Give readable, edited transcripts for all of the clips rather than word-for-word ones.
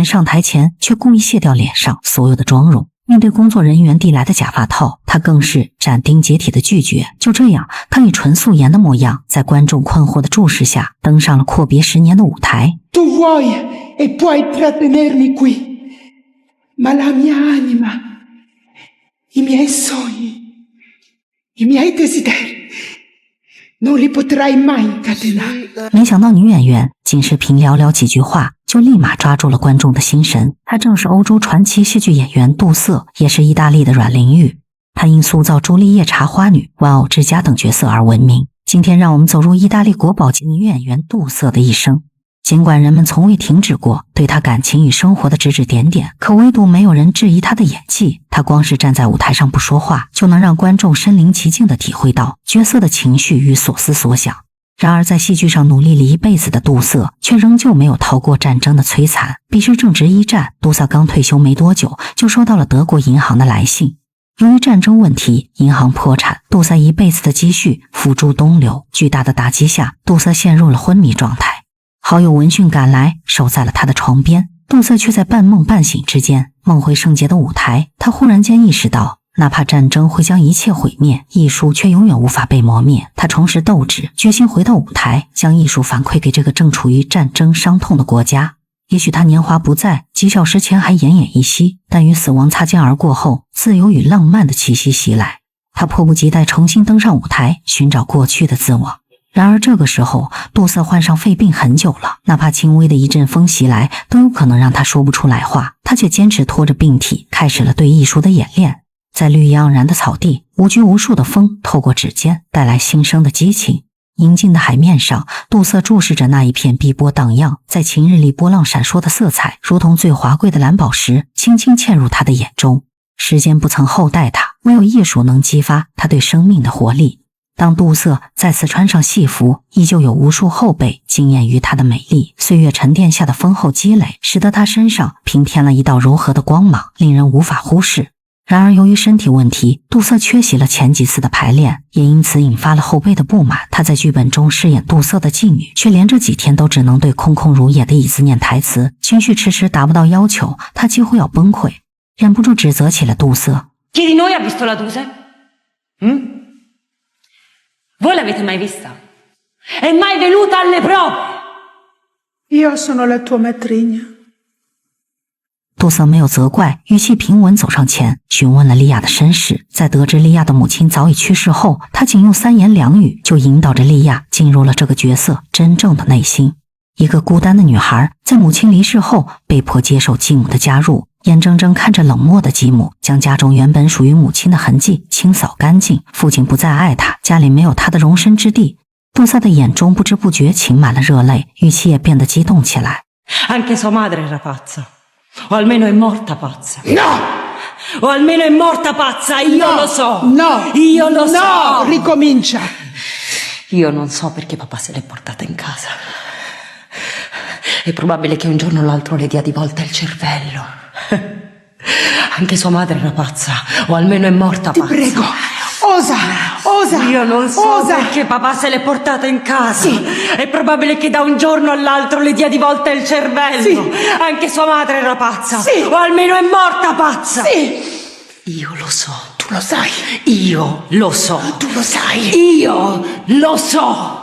上台前，却故意卸掉脸上所有的妆容。面对工作人员递来的假发套，他更是斩钉截铁的拒绝。就这样，他以纯素颜的模样，在观众困惑的注视下，登上了阔别10年的舞台。Tu vuoi e puoi trattenermi qui, ma la mia anima, i miei sogni, i miei desideri non li potrai mai incatenare。没想到女演员仅是凭寥寥几句话，就立马抓住了观众的心神。她正是欧洲传奇戏剧演员杜瑟，也是意大利的阮玲玉。她因塑造朱丽叶、茶花女、玩偶之家等角色而闻名。今天让我们走入意大利国宝级女演员杜瑟的一生。尽管人们从未停止过对她感情与生活的指指点点，可唯独没有人质疑她的演技。她光是站在舞台上不说话，就能让观众身临其境地体会到角色的情绪与所思所想。然而在戏剧上努力了一辈子的杜瑟，却仍旧没有逃过战争的摧残。必须正值一战，杜瑟刚退休没多久，就收到了德国银行的来信。由于战争问题，银行破产，杜瑟一辈子的积蓄付诸东流。巨大的打击下，杜瑟陷入了昏迷状态。好友闻讯赶来，守在了他的床边。杜瑟却在半梦半醒之间，梦回圣洁的舞台。他忽然间意识到，哪怕战争会将一切毁灭，艺术却永远无法被磨灭。他重拾斗志，决心回到舞台，将艺术反馈给这个正处于战争伤痛的国家。也许他年华不在，几小时前还奄奄一息，但与死亡擦肩而过后，自由与浪漫的气息袭来。他迫不及待重新登上舞台，寻找过去的自我。然而这个时候，杜瑟患上肺病很久了，哪怕轻微的一阵风袭来，都有可能让他说不出来话。他却坚持拖着病体，开始了对艺术的演练。在绿意盎然的草地，无拘无束的风透过指尖，带来新生的激情。宁静的海面上，杜瑟注视着那一片碧波荡漾，在晴日里波浪闪烁的色彩，如同最华贵的蓝宝石，轻轻嵌入他的眼中。时间不曾厚待他，唯有艺术能激发他对生命的活力。当杜瑟再次穿上戏服，依旧有无数后辈惊艳于她的美丽。岁月沉淀下的丰厚积累，使得她身上平添了一道柔和的光芒，令人无法忽视。然而由于身体问题，杜瑟缺席了前几次的排练，也因此引发了后辈的不满。她在剧本中饰演杜瑟的妓女，却连着几天都只能对空空如也的椅子念台词，情绪迟迟达不到要求，她几乎要崩溃，忍不住指责起了杜瑟。 Chi di noi ha visto la Duse? Voi l'avete mai vista? È mai venuta alle prove? Io sono la tua matrigna。杜瑟没有责怪，语气平稳走上前，询问了莉亚的身世。在得知莉亚的母亲早已去世后，他仅用3言2语就引导着莉亚进入了这个角色真正的内心。一个孤单的女孩，在母亲离世后，被迫接受继母的加入，眼睁睁看着冷漠的继母将家中原本属于母亲的痕迹清扫干净。父亲不再爱她，家里没有她的容身之地。杜瑟的眼中不知不觉噙满了热泪，语气也变得激动起来。 Anche sua madre era pazza. O almeno è morta pazza. No! O almeno è morta pazza, io lo so. No! Io lo so. No! Ricomincia. Io non so perché papà se l'è portata in casa. È probabile che un giorno o l'altro le dia di volta il cervello. Anche sua madre era pazza, o almeno è morta pazza. Ti prego, osa! Io non so osa. perché papà se l'è portata in casa. Sì. È probabile che da un giorno all'altro le dia di volta il cervello. Sì. Anche sua madre era pazza. Sì. O almeno è morta pazza. Sì. Io lo so. Tu lo sai. Io lo so. Tu lo sai. Io lo so.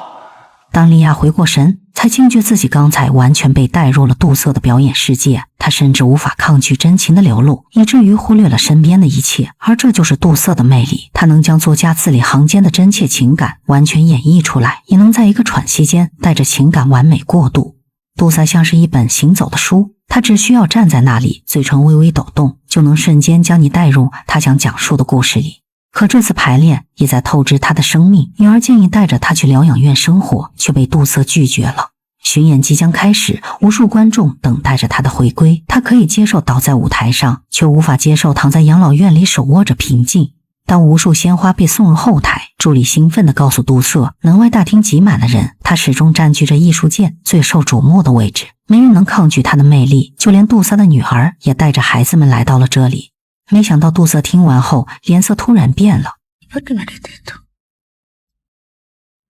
当莉亚回过神，才惊觉自己刚才完全被带入了杜瑟的表演世界。她甚至无法抗拒真情的流露，以至于忽略了身边的一切。而这就是杜瑟的魅力，他能将作家字里行间的真切情感完全演绎出来，也能在一个喘息间带着情感完美过渡。杜瑟像是一本行走的书，他只需要站在那里，嘴唇微微抖动，就能瞬间将你带入他想讲述的故事里。可这次排练也在透支他的生命，女儿建议带着他去疗养院生活，却被杜瑟拒绝了。巡演即将开始，无数观众等待着他的回归。他可以接受倒在舞台上，却无法接受躺在养老院里手握着平静。当无数鲜花被送入后台，助理兴奋地告诉杜瑟，门外大厅挤满了人，他始终占据着艺术界最受瞩目的位置，没人能抗拒他的魅力，就连杜瑟的女儿也带着孩子们来到了这里。没想到杜瑟听完后，脸色突然变了。Perché me l'hai detto?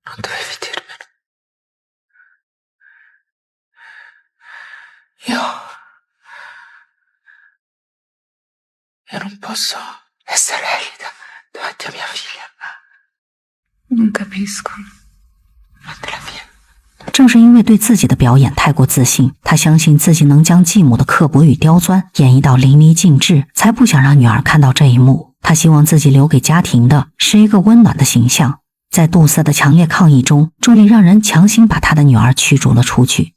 Non dovevi dirmelo. Io non posso essere elida davanti a mia figlia. Non capisco. Mandela via. 正是因为对自己的表演太过自信，他相信自己能将继母的刻薄与刁钻演绎到淋漓尽致，才不想让女儿看到这一幕。他希望自己留给家庭的是一个温暖的形象。在杜瑟的强烈抗议中，朱莉让人强行把他的女儿驱逐了出去。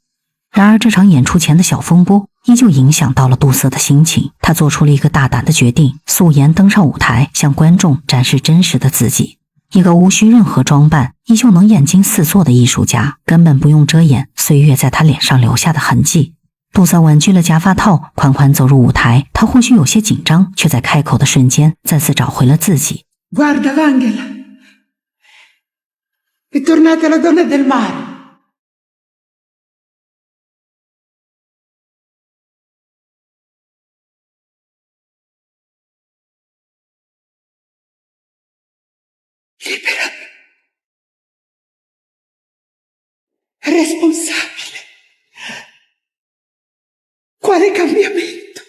然而这场演出前的小风波依旧影响到了杜瑟的心情，他做出了一个大胆的决定，素颜登上舞台，向观众展示真实的自己。一个无需任何装扮，依旧能眼睛四座的艺术家，根本不用遮掩岁月在他脸上留下的痕迹。杜瑟婉拒了假发套，款款走入舞台。他或许有些紧张，却在开口的瞬间再次找回了自己。Guarda, Vangela, è tornata la donna del mare. Libera. Responsabile. Quale cambiamento?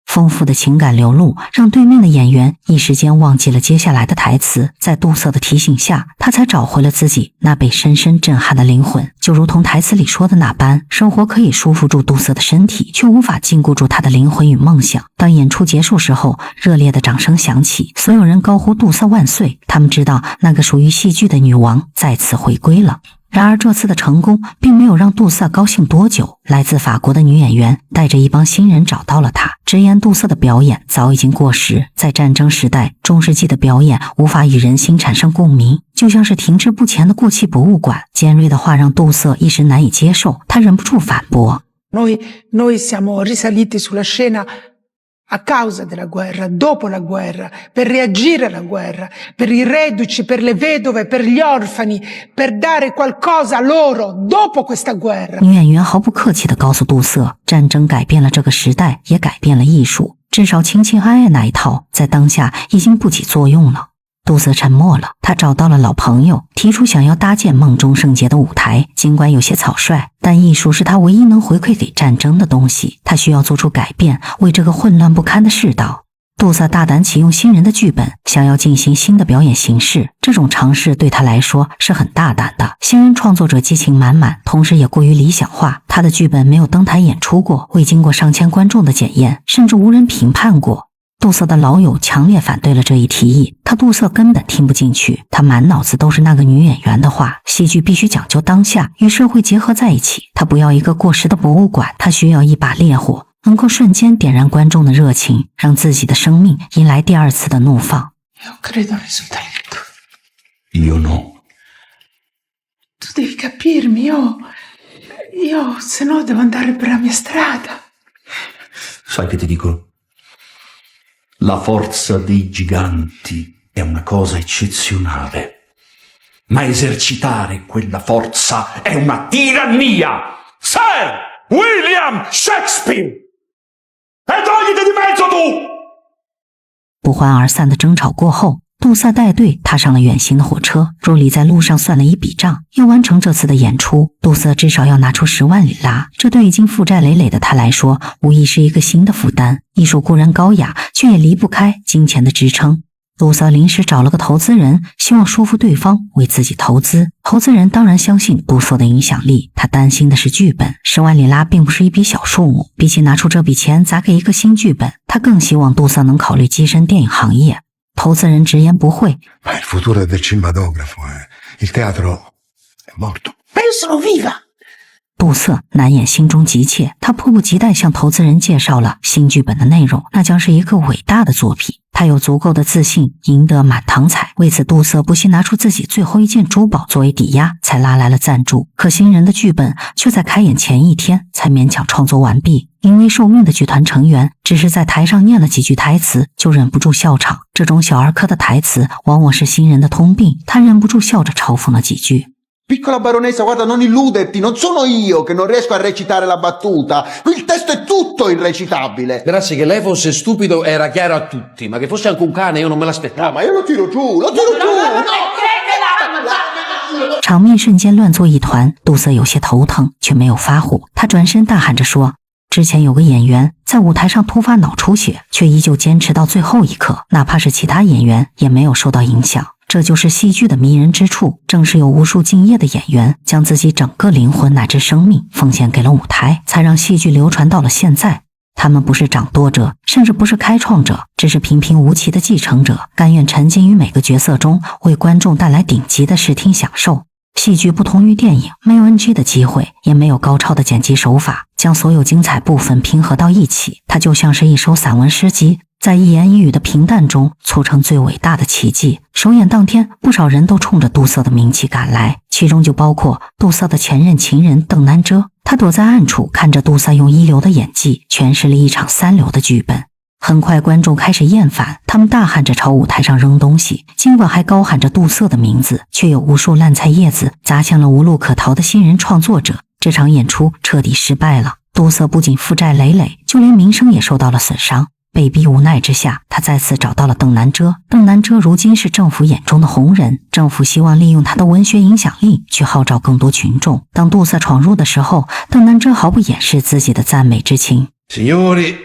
丰富的情感流露让对面的演员一时间忘记了接下来的台词，在杜瑟的提醒下，他才找回了自己那被深深震撼的灵魂。就如同台词里说的那般，生活可以束缚住杜瑟的身体，却无法禁锢住他的灵魂与梦想。当演出结束时候，热烈的掌声响起，所有人高呼杜瑟万岁，他们知道那个属于戏剧的女王再次回归了。然而这次的成功并没有让杜瑟高兴多久，来自法国的女演员带着一帮新人找到了她，直言杜瑟的表演早已经过时，在战争时代，中世纪的表演无法与人心产生共鸣，就像是停滞不前的过气博物馆。尖锐的话让杜瑟一时难以接受，他忍不住反驳 Noi siamo risaliti sulla scena...A causa della guerra, dopo la guerra, per reagire alla guerra, per i reduci, per le vedove, per gli orfani, per dare qualcosa a loro dopo questa guerra. 女演员毫不客气地告诉杜瑟，战争改变了这个时代，也改变了艺术，至少情情爱爱那一套在当下已经不起作用了。杜瑟沉默了，他找到了老朋友，提出想要搭建梦中圣洁的舞台。尽管有些草率，但艺术是他唯一能回馈给战争的东西，他需要做出改变，为这个混乱不堪的世道。杜瑟大胆启用新人的剧本，想要进行新的表演形式，这种尝试对他来说是很大胆的。新人创作者激情满满，同时也过于理想化，他的剧本没有登台演出过，未经过上千观众的检验，甚至无人评判过。杜瑟的老友强烈反对了这一提议，杜瑟根本听不进去，他满脑子都是那个女演员的话。戏剧必须讲究当下，与社会结合在一起。他不要一个过时的博物馆，他需要一把烈火，能够瞬间点燃观众的热情，让自己的生命迎来第二次的怒放。Io credo nel suo talento. Io no. Tu devi capirmi, io se no devo andare per la mia strada. Sai che ti dico?La forza dei giganti è una cosa eccezionale, ma esercitare quella forza è una tirannia! Sir William Shakespeare! E togliti di mezzo tu! 不欢而散的争吵过后，杜瑟带队踏上了远行的火车。朱莉在路上算了一笔账，要完成这次的演出，杜瑟至少要拿出10万里拉。这对已经负债累累的他来说，无疑是一个新的负担。艺术固然高雅，却也离不开金钱的支撑。杜瑟临时找了个投资人，希望说服对方为自己投资。投资人当然相信杜瑟的影响力，他担心的是剧本。10万里拉并不是一笔小数目，比起拿出这笔钱砸给一个新剧本，他更希望杜瑟能考虑跻身电影行业。投资人直言不讳 Ma il futuro è del cinematografo, il teatro è morto. Ma io sono viva! 杜瑟难掩心中急切，他迫不及待向投资人介绍了新剧本的内容，那将是一个伟大的作品。他有足够的自信赢得满堂彩，为此杜瑟不惜拿出自己最后一件珠宝作为抵押，才拉来了赞助。可新人的剧本却在开演前一天才勉强创作完毕。因为受命的剧团成员只是在台上念了几句台词就忍不住笑场，这种小儿科的台词往往是新人的通病，他忍不住笑着嘲讽了几句。Piccola baronessa, guarda, non illuderti, non sono io che non riesco a recitare la battuta. Qui il testo è tutto irrecitabile. Grazie, che lei fosse stupido era chiaro a tutti, ma che fosse anche un cane io non me l'aspettavo. Ma io lo tiro giù, lo tiro giù! No! 场面瞬间乱作一团，杜瑟有些头疼，却没有发火。他转身大喊着说，之前有个演员在舞台上突发脑出血，却依旧坚持到最后一刻，哪怕是其他演员也没有受到影响。这就是戏剧的迷人之处，正是有无数敬业的演员将自己整个灵魂乃至生命奉献给了舞台，才让戏剧流传到了现在。他们不是掌舵者，甚至不是开创者，只是平平无奇的继承者，甘愿沉浸于每个角色中，为观众带来顶级的视听享受。戏剧不同于电影，没有 NG 的机会，也没有高超的剪辑手法，将所有精彩部分拼合到一起，它就像是一首散文诗集，在一言一语的平淡中促成最伟大的奇迹。首演当天，不少人都冲着杜瑟的名气赶来，其中就包括杜瑟的前任情人邓南遮。他躲在暗处，看着杜瑟用一流的演技诠释了一场三流的剧本。很快观众开始厌烦，他们大喊着朝舞台上扔东西，尽管还高喊着杜瑟的名字，却有无数烂菜叶子砸向了无路可逃的新人创作者。这场演出彻底失败了，杜瑟不仅负债累累，就连名声也受到了损伤。被逼无奈之下，他再次找到了邓南遮。邓南遮如今是政府眼中的红人，政府希望利用他的文学影响力去号召更多群众。当杜瑟闯入的时候，邓南遮毫不掩饰自己的赞美之情。Signori,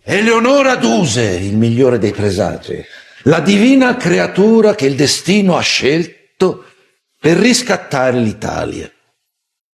Eleonora Duse, il migliore dei presagi, la divina creatura che il destino ha scelto per riscattare l'Italia。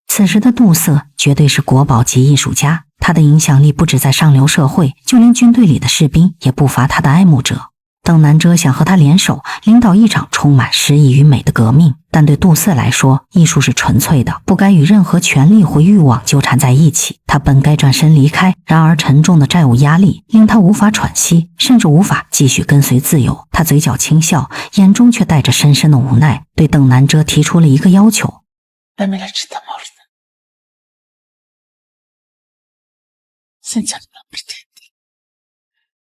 此时的杜瑟绝对是国宝级艺术家，他的影响力不止在上流社会，就连军队里的士兵也不乏他的爱慕者。邓南遮想和他联手，领导一场充满诗意与美的革命，但对杜瑟来说，艺术是纯粹的，不该与任何权力或欲望纠缠在一起。他本该转身离开，然而沉重的债务压力令他无法喘息，甚至无法继续跟随自由。他嘴角轻笑，眼中却带着深深的无奈，对邓南遮提出了一个要求：Dammi la città morta, senza nulla pretendere。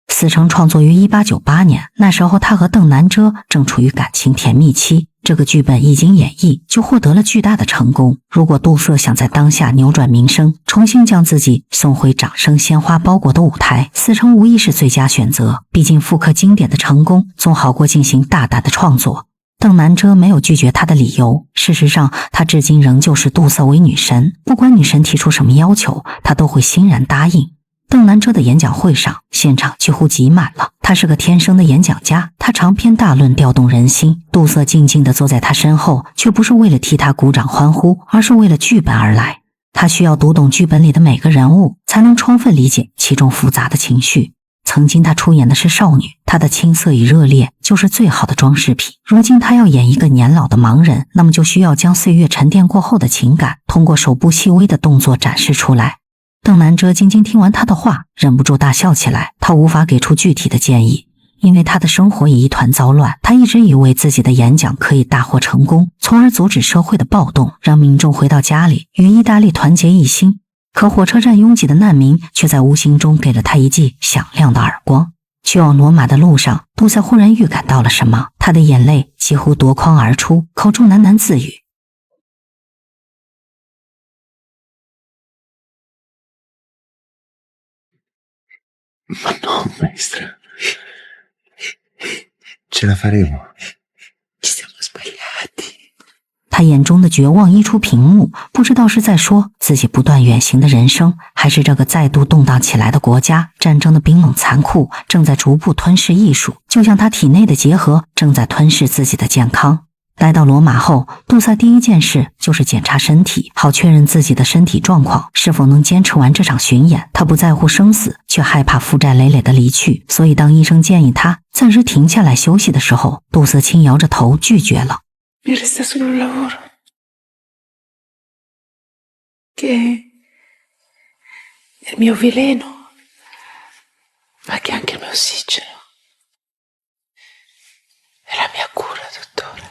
死城创作于1898年，那时候他和邓南遮正处于感情甜蜜期。这个剧本一经演绎，就获得了巨大的成功。如果杜瑟想在当下扭转名声，重新将自己送回掌声鲜花包裹的舞台，死城无疑是最佳选择。毕竟复刻经典的成功，总好过进行大胆的创作。邓南遮没有拒绝他的理由，事实上，他至今仍旧视杜瑟为女神，不管女神提出什么要求，他都会欣然答应。邓南遮的演讲会上，现场几乎挤满了。他是个天生的演讲家，他长篇大论调动人心。杜瑟静静地坐在他身后，却不是为了替他鼓掌欢呼，而是为了剧本而来。他需要读懂剧本里的每个人物，才能充分理解其中复杂的情绪。曾经他出演的是少女，她的青涩与热烈就是最好的装饰品。如今他要演一个年老的盲人，那么就需要将岁月沉淀过后的情感，通过手部细微的动作展示出来。邓南遮静静听完他的话，忍不住大笑起来。他无法给出具体的建议，因为他的生活已一团糟乱。他一直以为自己的演讲可以大获成功，从而阻止社会的暴动，让民众回到家里与意大利团结一心。可火车站拥挤的难民却在无形中给了他一记响亮的耳光。去往罗马的路上，杜瑟忽然预感到了什么，他的眼泪几乎夺眶而出，口中喃喃自语：“Ma no, maestra. Ce la faremo. Ci siamo sbagliati。”他眼中的绝望一出屏幕，不知道是在说自己不断远行的人生，还是这个再度动荡起来的国家，战争的冰冷残酷正在逐步吞噬艺术，就像他体内的结核正在吞噬自己的健康。来到罗马后，杜瑟第一件事就是检查身体，好确认自己的身体状况是否能坚持完这场巡演。他不在乎生死，却害怕负债累累的离去，所以当医生建议他暂时停下来休息的时候，杜瑟轻摇着头拒绝了。Mi resta solo un lavoro che è il mio veleno, ma che è anche il mio ossigeno. È la mia cura, dottore。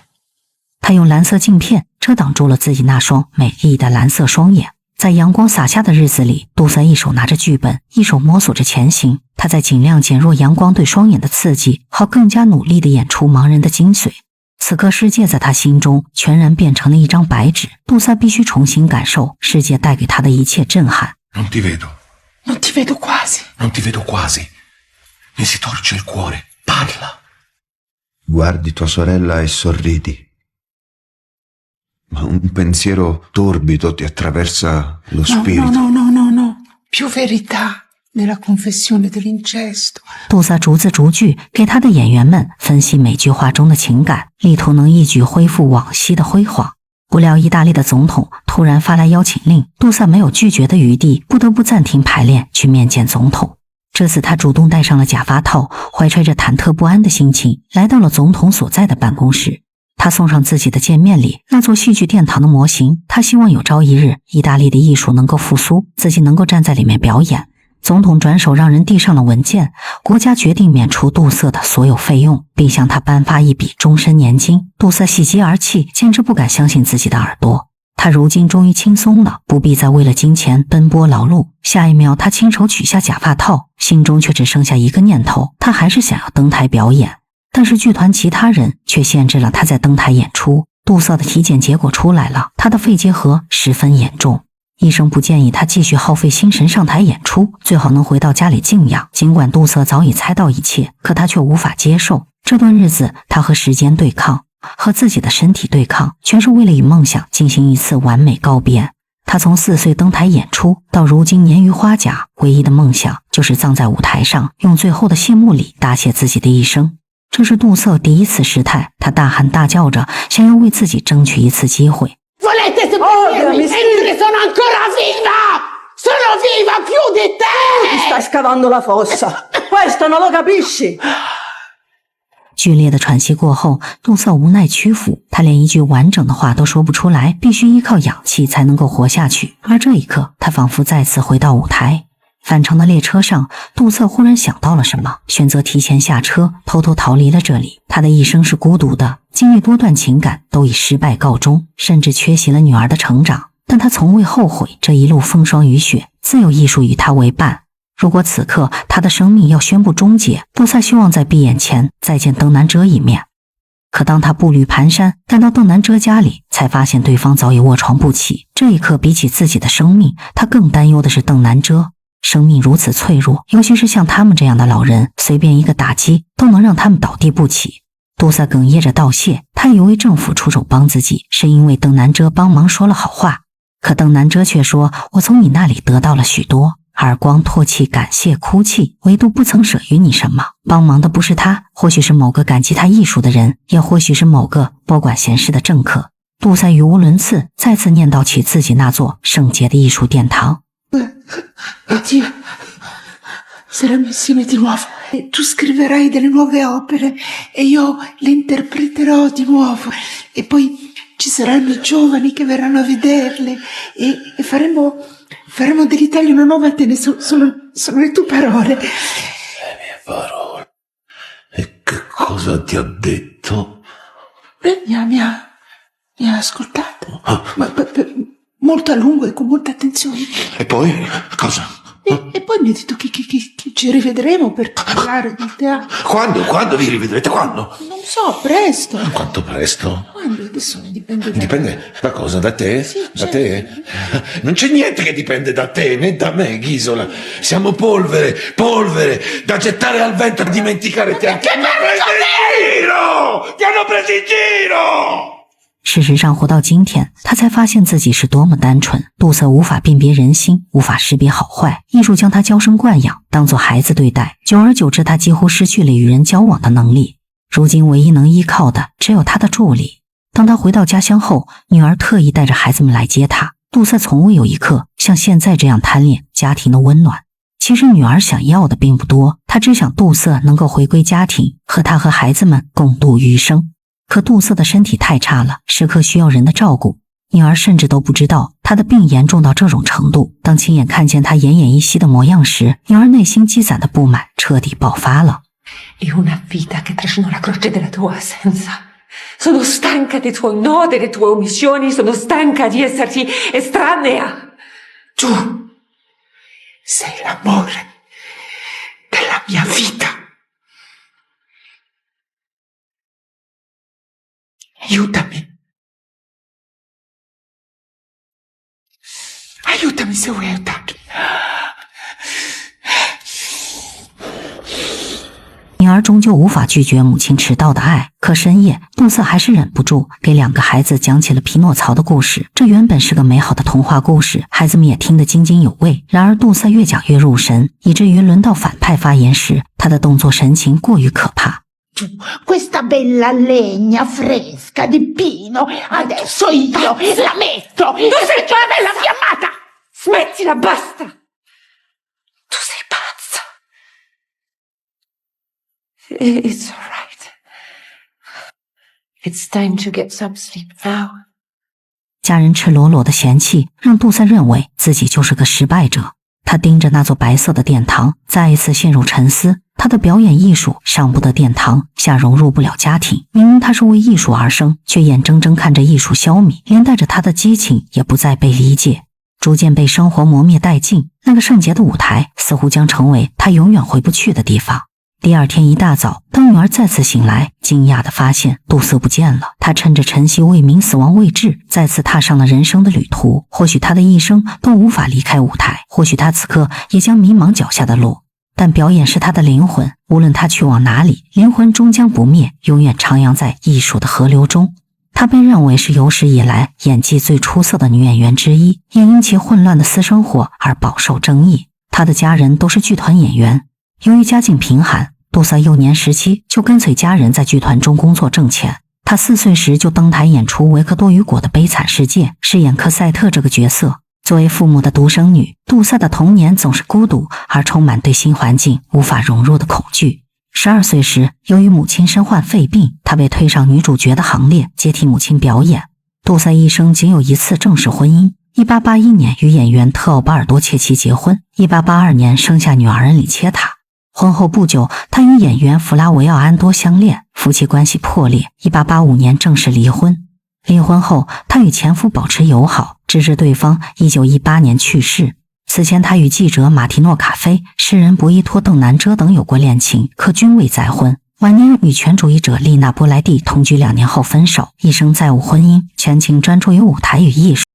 他用蓝色镜片遮挡住了自己那双美丽的蓝色双眼。在阳光洒下的日子里，杜瑟一手拿着剧本，一手摸索着前行。他在尽量减弱阳光对双眼的刺激，好更加努力地演出盲人的精髓。此刻世界在他心中全然变成了一张白纸，杜瑟必须重新感受世界带给他的一切震撼。Non ti vedo. Non ti vedo quasi. Non ti vedo quasi. Mi si torce il cuore. Parla. Guardi tua sorella e sorridi. Ma un pensiero torbido ti attraversa lo No, spirito. no. Più verità nella confessione dell'incesto. 杜瑟逐字逐句给他的演员们分析每句话中的情感，力图能一举恢复往昔的辉煌。不料意大利的总统突然发来邀请令，杜瑟没有拒绝的余地，不得不暂停排练去面见总统。这次他主动戴上了假发套，怀揣着忐忑不安的心情来到了总统所在的办公室。他送上自己的见面礼，那座戏剧殿堂的模型，他希望有朝一日意大利的艺术能够复苏，自己能够站在里面表演。总统转手让人递上了文件，国家决定免除杜瑟的所有费用，并向他颁发一笔终身年金。杜瑟喜极而泣，简直不敢相信自己的耳朵。他如今终于轻松了，不必再为了金钱奔波劳碌。下一秒，他亲手取下假发套，心中却只剩下一个念头，他还是想要登台表演。但是剧团其他人却限制了他在登台演出。杜瑟的体检结果出来了，他的肺结核十分严重。医生不建议他继续耗费心神上台演出，最好能回到家里静养。尽管杜瑟早已猜到一切，可他却无法接受。这段日子，他和时间对抗，和自己的身体对抗，全是为了与梦想进行一次完美告别。他从4岁登台演出，到如今年逾花甲，唯一的梦想就是葬在舞台上，用最后的谢幕礼答谢自己的一生。这是杜瑟第一次失态，他大喊大叫着，想要为自己争取一次机会。Volete seppellirmi mentre sono ancora viva! Sono viva più di te! Stai scavando la fossa. Questo non lo capisci? 剧烈的喘息过后，杜瑟无奈屈服，他连一句完整的话都说不出来，必须依靠氧气才能够活下去。而这一刻，他仿佛再次回到舞台。返程的列车上，杜瑟忽然想到了什么，选择提前下车，偷偷逃离了这里。他的一生是孤独的，经历多段情感都以失败告终，甚至缺席了女儿的成长。但他从未后悔这一路风霜雨雪，自有艺术与他为伴。如果此刻他的生命要宣布终结，杜瑟希望在闭眼前再见邓南遮一面。可当他步履蹒跚赶到邓南遮家里，才发现对方早已卧床不起。这一刻，比起自己的生命，他更担忧的是邓南遮。生命如此脆弱，尤其是像他们这样的老人，随便一个打击都能让他们倒地不起。杜瑟哽咽着道谢，他以为政府出手帮自己，是因为邓南遮帮忙说了好话。可邓南遮却说，我从你那里得到了许多，耳光、唾弃、感谢、哭泣，唯独不曾舍于你什么。帮忙的不是他，或许是某个感激他艺术的人，也或许是某个拨管闲事的政客。杜瑟语无伦次，再次念叨起自己那座圣洁的艺术殿堂。E Dio saremo insieme di nuovo. E tu scriverai delle nuove opere e io le interpreterò di nuovo. E poi ci saranno i giovani che verranno a vederle e faremo dell'Italia una nuova Atene. Sono le tue parole. Le mie parole. E che cosa ti ha detto? Mi ha ascoltato. Ma molto a lungo e con molta attenzione. E poi? Cosa? E poi mi ha detto che ci rivedremo per parlare del teatro. Quando vi rivedrete? Quando? Non so, presto. Quanto presto? Quando? Adesso dipende da... Dipende da cosa? Da te? Sì, Da certo. te? Non c'è niente che dipende da te né da me, Ghisola. Siamo polvere da gettare al vento e dimenticare te. Ti hanno preso in giro! Ti hanno preso in giro! 事实上，活到今天，他才发现自己是多么单纯。杜瑟无法辨别人心，无法识别好坏。艺术将他娇生惯养，当作孩子对待。久而久之，他几乎失去了与人交往的能力。如今，唯一能依靠的只有他的助理。当他回到家乡后，女儿特意带着孩子们来接他。杜瑟从未有一刻像现在这样贪恋家庭的温暖。其实，女儿想要的并不多，她只想杜瑟能够回归家庭，和他和孩子们共度余生。可杜瑟的身体太差了，时刻需要人的照顾。女儿甚至都不知道他的病严重到这种程度。当亲眼看见他奄奄一息的模样时，女儿内心积攒的不满彻底爆发了。E una vita che trascinò la croce della tua assenza. Sono stanca dei tuoi no, delle tue omissioni, sono stanca di esserti estranea. Tu sei l'amore della mia vita. Aiutami. Aiutami se vuoi aiutarmi. 女儿儿终究无法拒绝母亲迟到的爱。可深夜，杜瑟还是忍不住给2个孩子讲起了匹诺曹的故事。这原本是个美好的童话故事，孩子们也听得津津有味。然而杜瑟越讲越入神，以至于轮到反派发言时，他的动作神情过于可怕。Questa bella legna fresca di pino, adesso io la metto. Tu sei una bella fiammata! Smettila, basta! Tu sei pazza. It's all right. It's time to get some sleep now. 家人赤裸裸的嫌弃让杜瑟认为自己就是个失败者。他盯着那座白色的殿堂，再一次陷入沉思。他的表演艺术上不得殿堂，下融入不了家庭。明明他是为艺术而生，却眼睁睁看着艺术消弭，连带着他的激情也不再被理解，逐渐被生活磨灭殆尽。那个圣洁的舞台似乎将成为他永远回不去的地方。第二天一大早，当女儿再次醒来，惊讶地发现杜瑟不见了。他趁着晨曦未明，死亡未至，再次踏上了人生的旅途。或许他的一生都无法离开舞台，或许他此刻也将迷茫脚下的路。但表演是他的灵魂，无论他去往哪里，灵魂终将不灭，永远徜徉在艺术的河流中。她被认为是有史以来演技最出色的女演员之一，也因其混乱的私生活而饱受争议。她的家人都是剧团演员，由于家境贫寒，杜瑟幼年时期就跟随家人在剧团中工作挣钱。他4岁时就登台演出维克多·雨果的《悲惨世界》，饰演科赛特这个角色。作为父母的独生女，杜瑟的童年总是孤独而充满对新环境无法融入的恐惧。12岁时，由于母亲身患肺病，她被推上女主角的行列，接替母亲表演。杜瑟一生仅有1次正式婚姻，1881年与演员特奥巴尔多·切奇结婚，1882年生下女儿恩里切塔。婚后不久，他与演员弗拉维奥安多相恋，夫妻关系破裂，1885年正式离婚。离婚后，他与前夫保持友好，直至对方1918年去世。此前，他与记者马提诺·卡菲、诗人博伊托·邓南遮等有过恋情，可均未再婚。晚年与女权主义者丽娜·波莱蒂同居2年后分手，一生再无婚姻，全情专注于舞台与艺术。